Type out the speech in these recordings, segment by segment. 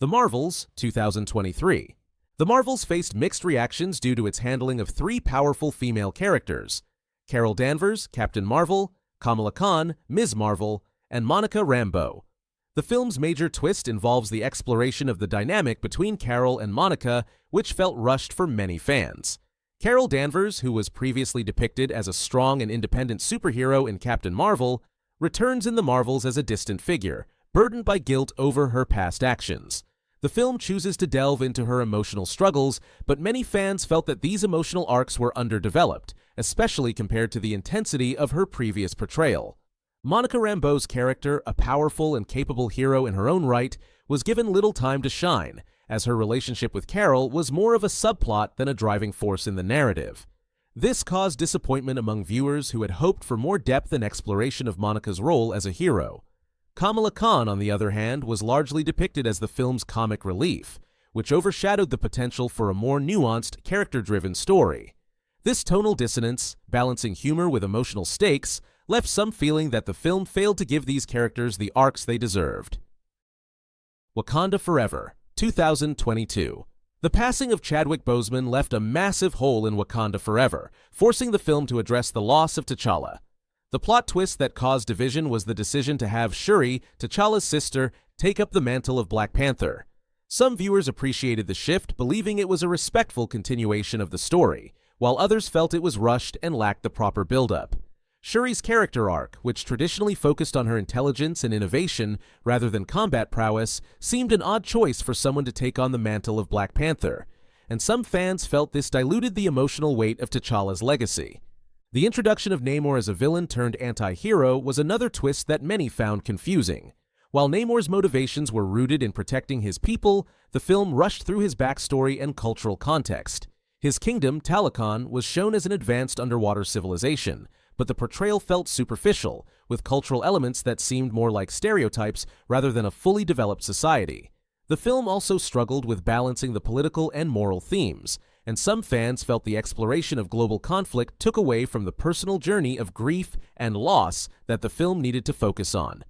The Marvels, 2023. The Marvels faced mixed reactions due to its handling of three powerful female characters: Carol Danvers, Captain Marvel; Kamala Khan, Ms. Marvel; and Monica Rambeau. The film's major twist involves the exploration of the dynamic between Carol and Monica, which felt rushed for many fans. Carol Danvers, who was previously depicted as a strong and independent superhero in Captain Marvel, returns in the Marvels as a distant figure, burdened by guilt over her past actions. The film chooses to delve into her emotional struggles, but many fans felt that these emotional arcs were underdeveloped, especially compared to the intensity of her previous portrayal. Monica Rambeau's character, a powerful and capable hero in her own right, was given little time to shine, as her relationship with Carol was more of a subplot than a driving force in the narrative. This caused disappointment among viewers who had hoped for more depth and exploration of Monica's role as a hero. Kamala Khan, on the other hand, was largely depicted as the film's comic relief, which overshadowed the potential for a more nuanced, character-driven story. This tonal dissonance, balancing humor with emotional stakes, left some feeling that the film failed to give these characters the arcs they deserved. Wakanda Forever, 2022. The passing of Chadwick Boseman left a massive hole in Wakanda Forever, forcing the film to address the loss of T'Challa. The plot twist that caused division was the decision to have Shuri, T'Challa's sister, take up the mantle of Black Panther. Some viewers appreciated the shift, believing it was a respectful continuation of the story, while others felt it was rushed and lacked the proper build-up. Shuri's character arc, which traditionally focused on her intelligence and innovation rather than combat prowess, seemed an odd choice for someone to take on the mantle of Black Panther, and some fans felt this diluted the emotional weight of T'Challa's legacy. The introduction of Namor as a villain turned anti-hero was another twist that many found confusing. While Namor's motivations were rooted in protecting his people, the film rushed through his backstory and cultural context. His kingdom, Talokan, was shown as an advanced underwater civilization, but the portrayal felt superficial, with cultural elements that seemed more like stereotypes rather than a fully developed society. The film also struggled with balancing the political and moral themes, and some fans felt the exploration of global conflict took away from the personal journey of grief and loss that the film needed to focus on.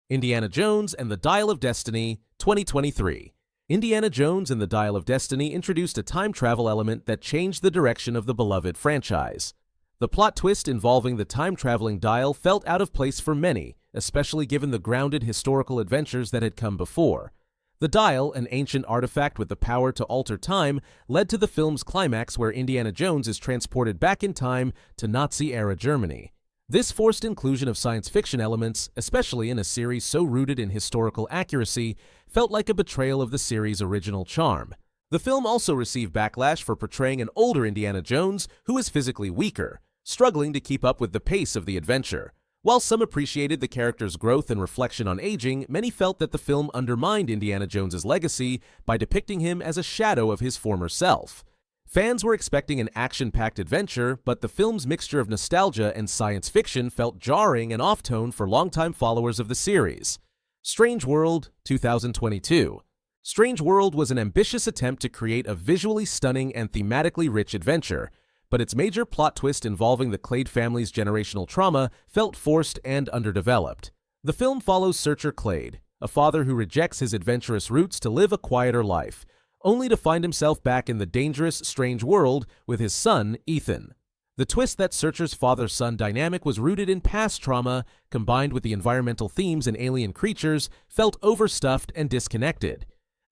Indiana Jones and the Dial of Destiny, 2023. Indiana Jones and the Dial of Destiny introduced a time travel element that changed the direction of the beloved franchise. The plot twist involving the time-traveling dial felt out of place for many, especially given the grounded historical adventures that had come before. The dial, an ancient artifact with the power to alter time, led to the film's climax where Indiana Jones is transported back in time to Nazi-era Germany. This forced inclusion of science fiction elements, especially in a series so rooted in historical accuracy, felt like a betrayal of the series' original charm. The film also received backlash for portraying an older Indiana Jones who is physically weaker, struggling to keep up with the pace of the adventure. While some appreciated the character's growth and reflection on aging, many felt that the film undermined Indiana Jones's legacy by depicting him as a shadow of his former self. Fans were expecting an action-packed adventure, but the film's mixture of nostalgia and science fiction felt jarring and off-tone for longtime followers of the series. Strange World, 2022. Strange World was an ambitious attempt to create a visually stunning and thematically rich adventure, but its major plot twist involving the Clade family's generational trauma felt forced and underdeveloped. The film follows Searcher Clade, a father who rejects his adventurous roots to live a quieter life, only to find himself back in the dangerous, strange world with his son, Ethan. The twist that Searcher's father-son dynamic was rooted in past trauma, combined with the environmental themes and alien creatures, felt overstuffed and disconnected.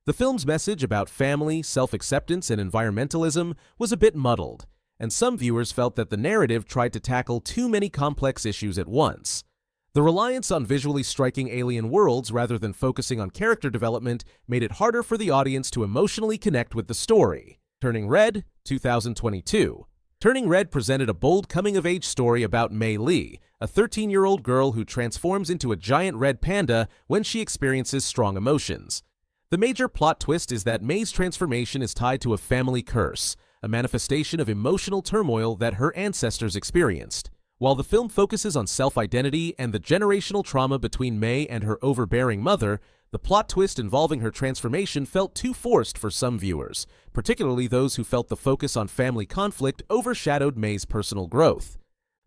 The film's message about family, self-acceptance, and environmentalism was a bit muddled, and some viewers felt that the narrative tried to tackle too many complex issues at once. The reliance on visually striking alien worlds rather than focusing on character development made it harder for the audience to emotionally connect with the story. Turning Red, 2022. Turning Red presented a bold coming-of-age story about Mei Li, a 13-year-old girl who transforms into a giant red panda when she experiences strong emotions. The major plot twist is that Mei's transformation is tied to a family curse, a manifestation of emotional turmoil that her ancestors experienced. While the film focuses on self-identity and the generational trauma between Mei and her overbearing mother, the plot twist involving her transformation felt too forced for some viewers, particularly those who felt the focus on family conflict overshadowed Mei's personal growth.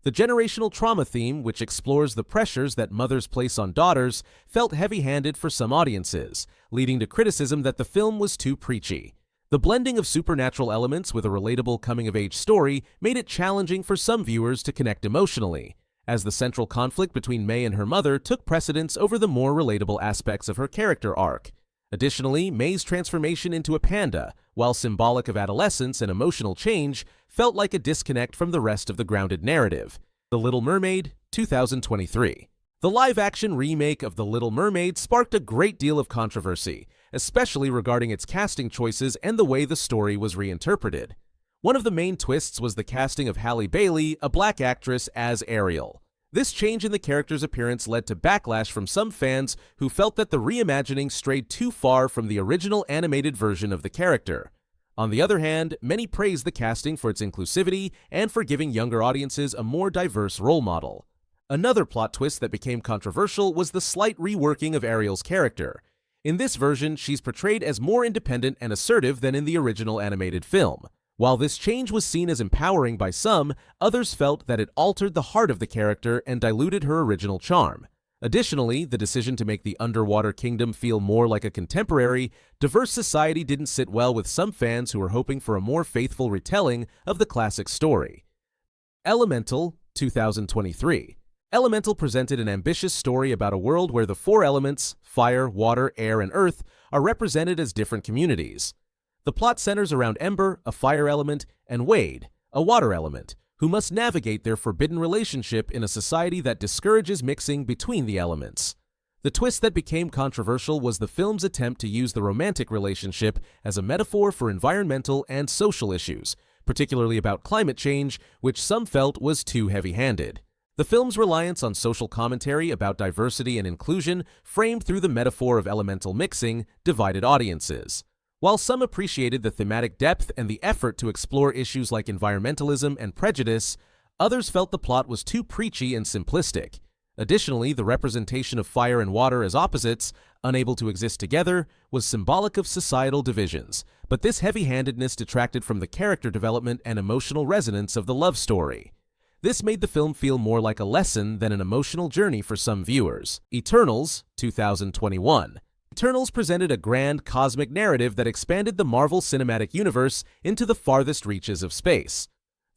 The generational trauma theme, which explores the pressures that mothers place on daughters, felt heavy-handed for some audiences, leading to criticism that the film was too preachy. The blending of supernatural elements with a relatable coming-of-age story made it challenging for some viewers to connect emotionally, as the central conflict between May and her mother took precedence over the more relatable aspects of her character arc. Additionally, May's transformation into a panda, while symbolic of adolescence and emotional change, felt like a disconnect from the rest of the grounded narrative. The Little Mermaid, 2023. The live-action remake of The Little Mermaid sparked a great deal of controversy, especially regarding its casting choices and the way the story was reinterpreted. One of the main twists was the casting of Halle Bailey, a black actress, as Ariel. This change in the character's appearance led to backlash from some fans who felt that the reimagining strayed too far from the original animated version of the character. On the other hand, many praised the casting for its inclusivity and for giving younger audiences a more diverse role model. Another plot twist that became controversial was the slight reworking of Ariel's character. In this version, she's portrayed as more independent and assertive than in the original animated film. While this change was seen as empowering by some, others felt that it altered the heart of the character and diluted her original charm. Additionally, the decision to make the underwater kingdom feel more like a contemporary, diverse society didn't sit well with some fans who were hoping for a more faithful retelling of the classic story. Elemental, 2023. Elemental presented an ambitious story about a world where the four elements, fire, water, air, and earth, are represented as different communities. The plot centers around Ember, a fire element, and Wade, a water element, who must navigate their forbidden relationship in a society that discourages mixing between the elements. The twist that became controversial was the film's attempt to use the romantic relationship as a metaphor for environmental and social issues, particularly about climate change, which some felt was too heavy-handed. The film's reliance on social commentary about diversity and inclusion, framed through the metaphor of elemental mixing, divided audiences. While some appreciated the thematic depth and the effort to explore issues like environmentalism and prejudice, others felt the plot was too preachy and simplistic. Additionally, the representation of fire and water as opposites, unable to exist together, was symbolic of societal divisions, but this heavy-handedness detracted from the character development and emotional resonance of the love story. This made the film feel more like a lesson than an emotional journey for some viewers. Eternals, 2021. Eternals presented a grand cosmic narrative that expanded the Marvel Cinematic Universe into the farthest reaches of space.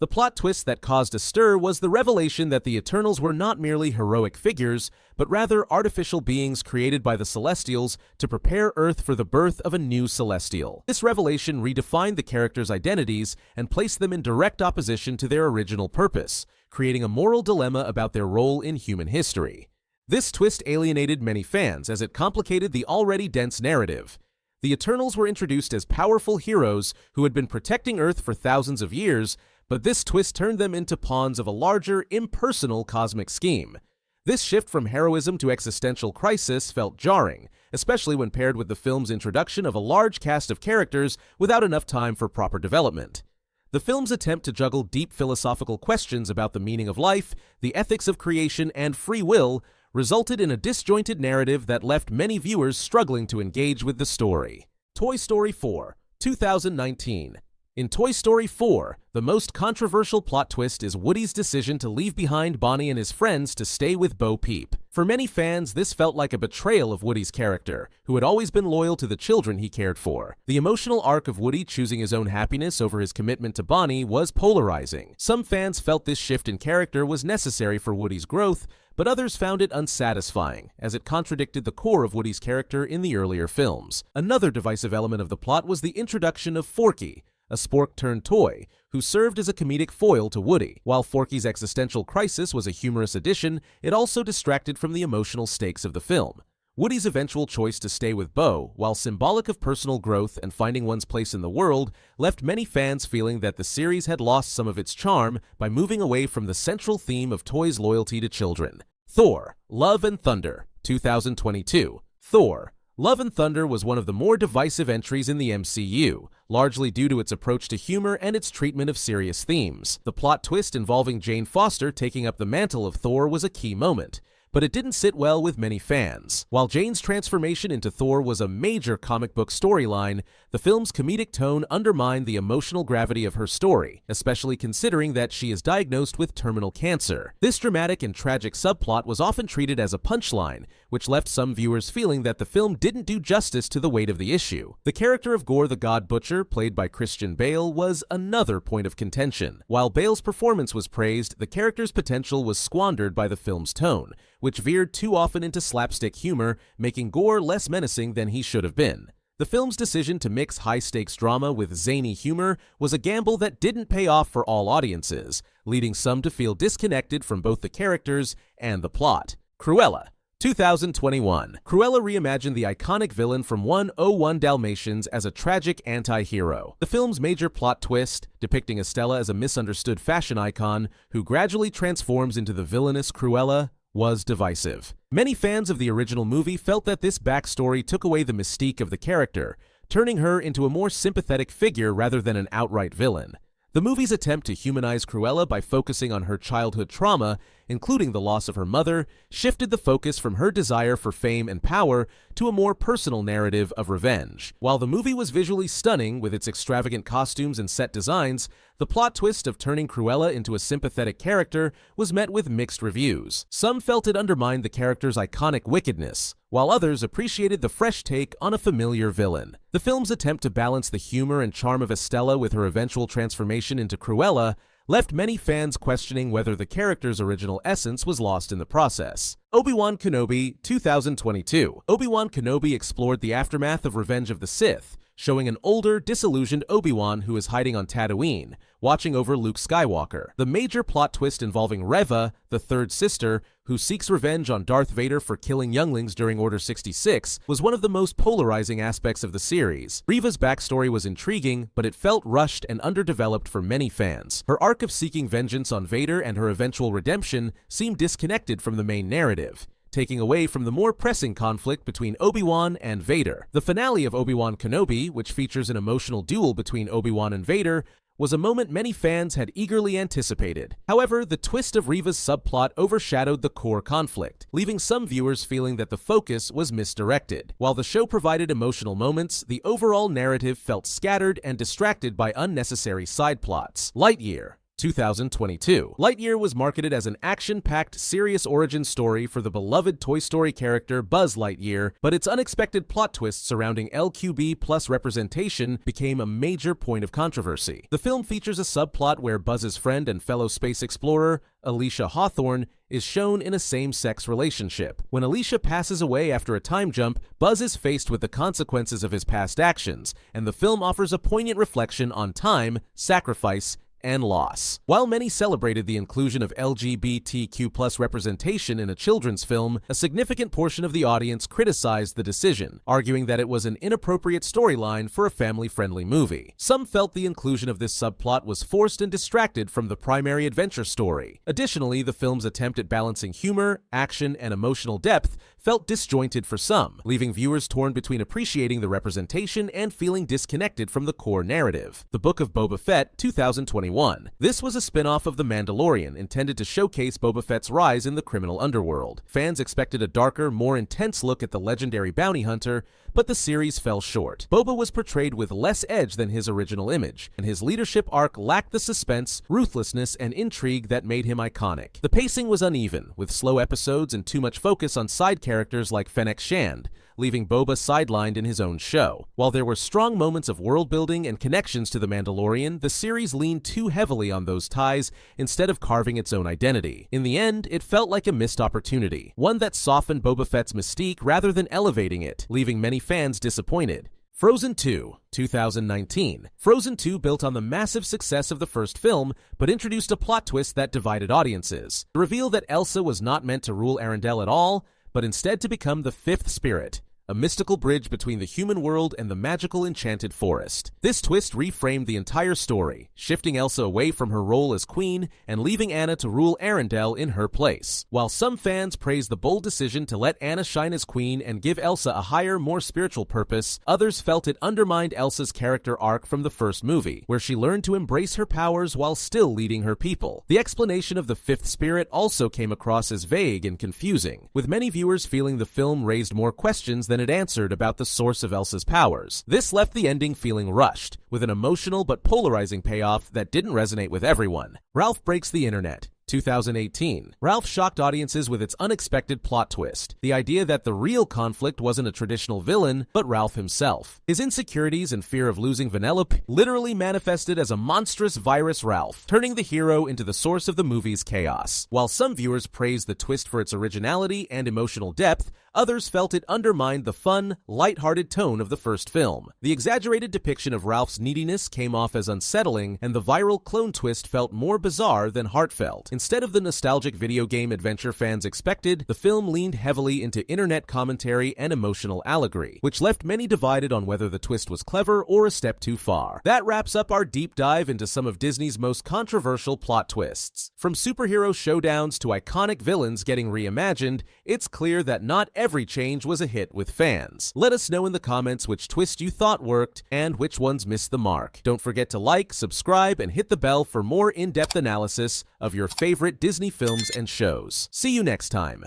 The plot twist that caused a stir was the revelation that the Eternals were not merely heroic figures, but rather artificial beings created by the Celestials to prepare Earth for the birth of a new Celestial. This revelation redefined the characters' identities and placed them in direct opposition to their original purpose, creating a moral dilemma about their role in human history. This twist alienated many fans as it complicated the already dense narrative. The Eternals were introduced as powerful heroes who had been protecting Earth for thousands of years, but this twist turned them into pawns of a larger, impersonal cosmic scheme. This shift from heroism to existential crisis felt jarring, especially when paired with the film's introduction of a large cast of characters without enough time for proper development. The film's attempt to juggle deep philosophical questions about the meaning of life, the ethics of creation, and free will resulted in a disjointed narrative that left many viewers struggling to engage with the story. Toy Story 4, 2019. In Toy Story 4, the most controversial plot twist is Woody's decision to leave behind Bonnie and his friends to stay with Bo Peep. For many fans, this felt like a betrayal of Woody's character, who had always been loyal to the children he cared for. The emotional arc of Woody choosing his own happiness over his commitment to Bonnie was polarizing. Some fans felt this shift in character was necessary for Woody's growth, but others found it unsatisfying, as it contradicted the core of Woody's character in the earlier films. Another divisive element of the plot was the introduction of Forky, a spork-turned-toy, who served as a comedic foil to Woody. While Forky's existential crisis was a humorous addition, it also distracted from the emotional stakes of the film. Woody's eventual choice to stay with Bo, while symbolic of personal growth and finding one's place in the world, left many fans feeling that the series had lost some of its charm by moving away from the central theme of toys' loyalty to children. Thor, Love and Thunder, 2022. Thor, Love and Thunder was one of the more divisive entries in the MCU, largely due to its approach to humor and its treatment of serious themes. The plot twist involving Jane Foster taking up the mantle of Thor was a key moment, but it didn't sit well with many fans. While Jane's transformation into Thor was a major comic book storyline, the film's comedic tone undermined the emotional gravity of her story, especially considering that she is diagnosed with terminal cancer. This dramatic and tragic subplot was often treated as a punchline, which left some viewers feeling that the film didn't do justice to the weight of the issue. The character of Gore the God Butcher, played by Christian Bale, was another point of contention. While Bale's performance was praised, the character's potential was squandered by the film's tone, which veered too often into slapstick humor, making Gore less menacing than he should have been. The film's decision to mix high-stakes drama with zany humor was a gamble that didn't pay off for all audiences, leading some to feel disconnected from both the characters and the plot. Cruella, 2021. Cruella reimagined the iconic villain from 101 Dalmatians as a tragic anti-hero. The film's major plot twist, depicting Estella as a misunderstood fashion icon who gradually transforms into the villainous Cruella, was divisive. Many fans of the original movie felt that this backstory took away the mystique of the character, turning her into a more sympathetic figure rather than an outright villain. The movie's attempt to humanize Cruella by focusing on her childhood trauma, including the loss of her mother, shifted the focus from her desire for fame and power to a more personal narrative of revenge. While the movie was visually stunning with its extravagant costumes and set designs, the plot twist of turning Cruella into a sympathetic character was met with mixed reviews. Some felt it undermined the character's iconic wickedness, while others appreciated the fresh take on a familiar villain. The film's attempt to balance the humor and charm of Estella with her eventual transformation into Cruella left many fans questioning whether the character's original essence was lost in the process. Obi-Wan Kenobi, 2022. Obi-Wan Kenobi explored the aftermath of Revenge of the Sith, showing an older, disillusioned Obi-Wan who is hiding on Tatooine, watching over Luke Skywalker. The major plot twist involving Reva, the third sister, who seeks revenge on Darth Vader for killing younglings during Order 66, was one of the most polarizing aspects of the series. Reva's backstory was intriguing, but it felt rushed and underdeveloped for many fans. Her arc of seeking vengeance on Vader and her eventual redemption seemed disconnected from the main narrative, taking away from the more pressing conflict between Obi-Wan and Vader. The finale of Obi-Wan Kenobi, which features an emotional duel between Obi-Wan and Vader, was a moment many fans had eagerly anticipated. However, the twist of Reva's subplot overshadowed the core conflict, leaving some viewers feeling that the focus was misdirected. While the show provided emotional moments, the overall narrative felt scattered and distracted by unnecessary side plots. Lightyear, 2022. Lightyear was marketed as an action-packed, serious origin story for the beloved Toy Story character Buzz Lightyear, but its unexpected plot twist surrounding LQB plus representation became a major point of controversy. The film features a subplot where Buzz's friend and fellow space explorer, Alicia Hawthorne, is shown in a same-sex relationship. When Alicia passes away after a time jump, Buzz is faced with the consequences of his past actions, and the film offers a poignant reflection on time, sacrifice, and loss. While many celebrated the inclusion of LGBTQ+ representation in a children's film, a significant portion of the audience criticized the decision, arguing that it was an inappropriate storyline for a family-friendly movie. Some felt the inclusion of this subplot was forced and distracted from the primary adventure story. Additionally, the film's attempt at balancing humor, action, and emotional depth felt disjointed for some, leaving viewers torn between appreciating the representation and feeling disconnected from the core narrative. The Book of Boba Fett, 2021. This was a spin-off of The Mandalorian, intended to showcase Boba Fett's rise in the criminal underworld. Fans expected a darker, more intense look at the legendary bounty hunter, but the series fell short. Boba was portrayed with less edge than his original image, and his leadership arc lacked the suspense, ruthlessness, and intrigue that made him iconic. The pacing was uneven, with slow episodes and too much focus on side characters like Fennec Shand, leaving Boba sidelined in his own show. While there were strong moments of world building and connections to The Mandalorian, the series leaned too heavily on those ties instead of carving its own identity. In the end, it felt like a missed opportunity, one that softened Boba Fett's mystique rather than elevating it, leaving many fans disappointed. Frozen 2, 2019. Frozen 2 built on the massive success of the first film, but introduced a plot twist that divided audiences. The reveal that Elsa was not meant to rule Arendelle at all, but instead to become the fifth spirit, a mystical bridge between the human world and the magical enchanted forest. This twist reframed the entire story, shifting Elsa away from her role as queen and leaving Anna to rule Arendelle in her place. While some fans praised the bold decision to let Anna shine as queen and give Elsa a higher, more spiritual purpose, others felt it undermined Elsa's character arc from the first movie, where she learned to embrace her powers while still leading her people. The explanation of the fifth spirit also came across as vague and confusing, with many viewers feeling the film raised more questions than it answered about the source of Elsa's powers. This left the ending feeling rushed, with an emotional but polarizing payoff that didn't resonate with everyone. Ralph breaks the internet. 2018. Ralph shocked audiences with its unexpected plot twist, the idea that the real conflict wasn't a traditional villain, but Ralph himself. His insecurities and fear of losing Vanellope literally manifested as a monstrous virus Ralph, turning the hero into the source of the movie's chaos. While some viewers praised the twist for its originality and emotional depth, others felt it undermined the fun, light-hearted tone of the first film. The exaggerated depiction of Ralph's neediness came off as unsettling, and the viral clone twist felt more bizarre than heartfelt. Instead of the nostalgic video game adventure fans expected, the film leaned heavily into internet commentary and emotional allegory, which left many divided on whether the twist was clever or a step too far. That wraps up our deep dive into some of Disney's most controversial plot twists. From superhero showdowns to iconic villains getting reimagined, it's clear that not every change was a hit with fans. Let us know in the comments which twist you thought worked and which ones missed the mark. Don't forget to like, subscribe, and hit the bell for more in-depth analysis of your favorite Disney films and shows. See you next time.